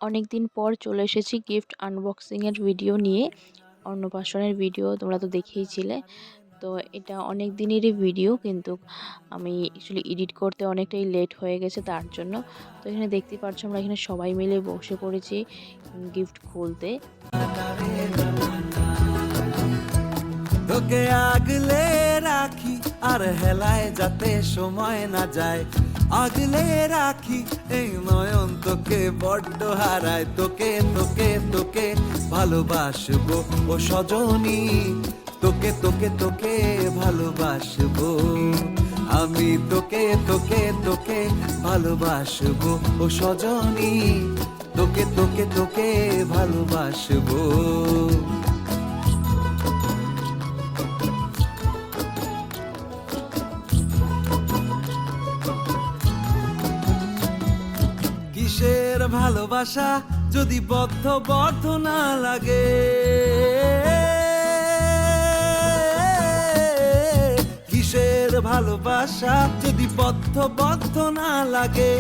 অনেক দিন পর চলে এসেছি গিফট আনবক্সিং এর ভিডিও নিয়ে। অন্নপ্রাশনের ভিডিও তোমরা তো দেখেইছিলে। তো এটা অনেক দিনেরই ভিডিও, কিন্তু আমি অ্যাকচুয়ালি এডিট করতে অনেকটাই লেট হয়ে গেছে তার জন্য। তো এখানে দেখতেই পাচ্ছ আমরা এখানে সবাই মিলে বসে পড়েছি গিফট খুলতে। তোকে আগলে রাখি আর হেলায় যাতে সময় না যায়, আগলে রাখি এই নয়ন তোকে বড্ড হারায়। তোকে তোকে তোকে ভালোবাসবো ও সজনী, তোকে তোকে তোকে ভালোবাসবো আমি। তোকে তোকে তোকে ভালোবাসবো ও সজনী, তোকে তোকে তোকে ভালোবাসবো। কিসের ভালোবাসা যদি বদ্ধ না লাগে, কিসের ভালোবাসা যদি বদ্ধ না লাগে।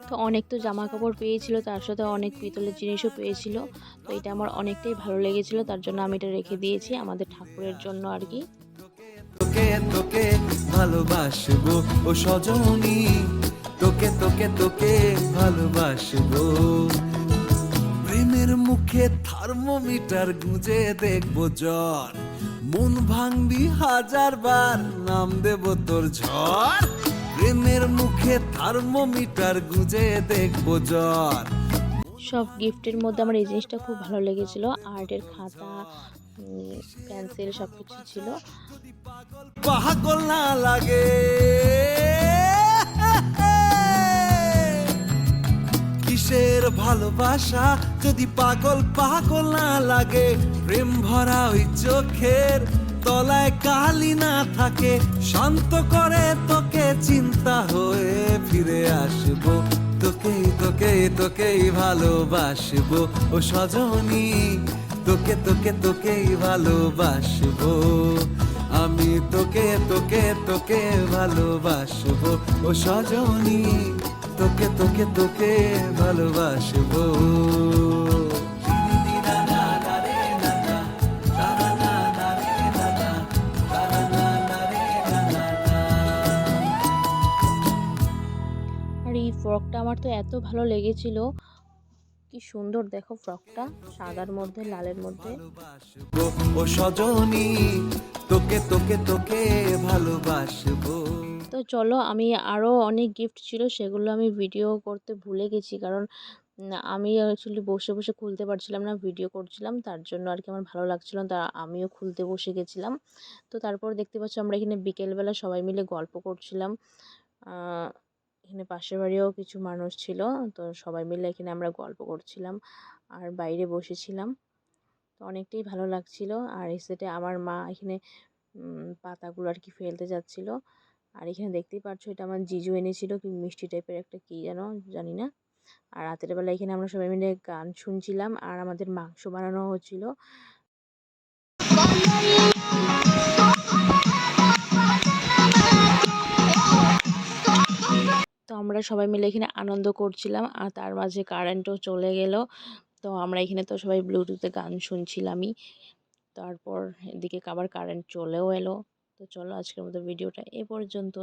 তো অনেক তো জামা কাপড় পেয়েছিল, তার সাথে অনেক পিতলের জিনিসও পেয়েছিল। তো এটা আমার অনেকটাই ভালো লেগেছিল, তার জন্য আমি এটা রেখে দিয়েছি আমাদের ঠাকুরের জন্য আর কি। তোকে তোকে ভালোবাসবো ও সজনী, তোকে তোকে তোকে ভালোবাসবো। প্রেমের মুখে থার্মোমিটার গুঁজে দেখবো জ্বর, মন ভাঙবি 1000 বার নাম দেব তোর ঝড়। প্রেমের মুখে থার্মোমিটার গুঁজে দেখবো জ্বর। সব গিফটের মধ্যে আমার এই জিনিসটা খুব ভালো লেগেছিল, আর্টের খাতা, পেন্সিল সব কিছু ছিল। পাগল না লাগে, কিসের ভালোবাসা যদি পাগল না লাগে। প্রেম ভরা ওই চোখের তলায় কালি না থাকে, শান্ত করে তোকে চিন্তা হয়ে ফিরে আসবো। তোকেই তোকেই তোকেই ভালোবাসবো ও সজনী, তোকে তোকে তোকেই ভালোবাসবো আমি। তোকে তোকে তোকে ভালোবাসবো ও সজনী, তোকে তোকে তোকে ভালোবাসবো। আর এই ফ্রকটা আমার তো এত ভালো লেগেছিল, কি সুন্দর দেখো ফ্রকটা, সাদার মধ্যে লালের মধ্যে। ও সজনী, তোকে তোকে তোকে ভালোবাসবো। তো চলো, আমি আরও অনেক গিফট ছিল সেগুলো আমি ভিডিও করতে ভুলে গেছি, কারণ আমি অ্যাকচুয়ালি বসে বসে খুলতে পারছিলাম না, ভিডিও করছিলাম, তার জন্য আর কি আমার ভালো লাগছিল না, তা আমিও খুলতে বসে গেছিলাম। তো তারপর দেখতে পাচ্ছ আমরা এখানে বিকেলবেলা সবাই মিলে গল্প করছিলাম। এখানে পাশের বাড়িও কিছু মানুষ ছিল, তো সবাই মিলে এখানে আমরা গল্প করছিলাম আর বাইরে বসেছিলাম। তো অনেকটাই ভালো লাগছিল। আর এই সাইডে আমার মা এখানে পাতাগুলো আর কি ফেলতে যাচ্ছিল। আর এখানে দেখতেই পাচ্ছ এটা আমার জিজু এনেছিল, কি মিষ্টি টাইপের একটা কি যেন জানি না। আর রাতের বেলা এখানে আমরা সবাই মিলে গান শুনছিলাম আর আমাদের মাংস বানানো হচ্ছিল। তো আমরা সবাই মিলে এখানে আনন্দ করছিলাম আর তার মাঝে কারেন্টও চলে গেল। তো আমরা এখানে তো সবাই ব্লুটুথে গান শুনছিলামই। তারপর এদিকে আবার কারেন্ট চলেও এলো। তো চলো, আজকের মতো ভিডিওটা এ পর্যন্ত।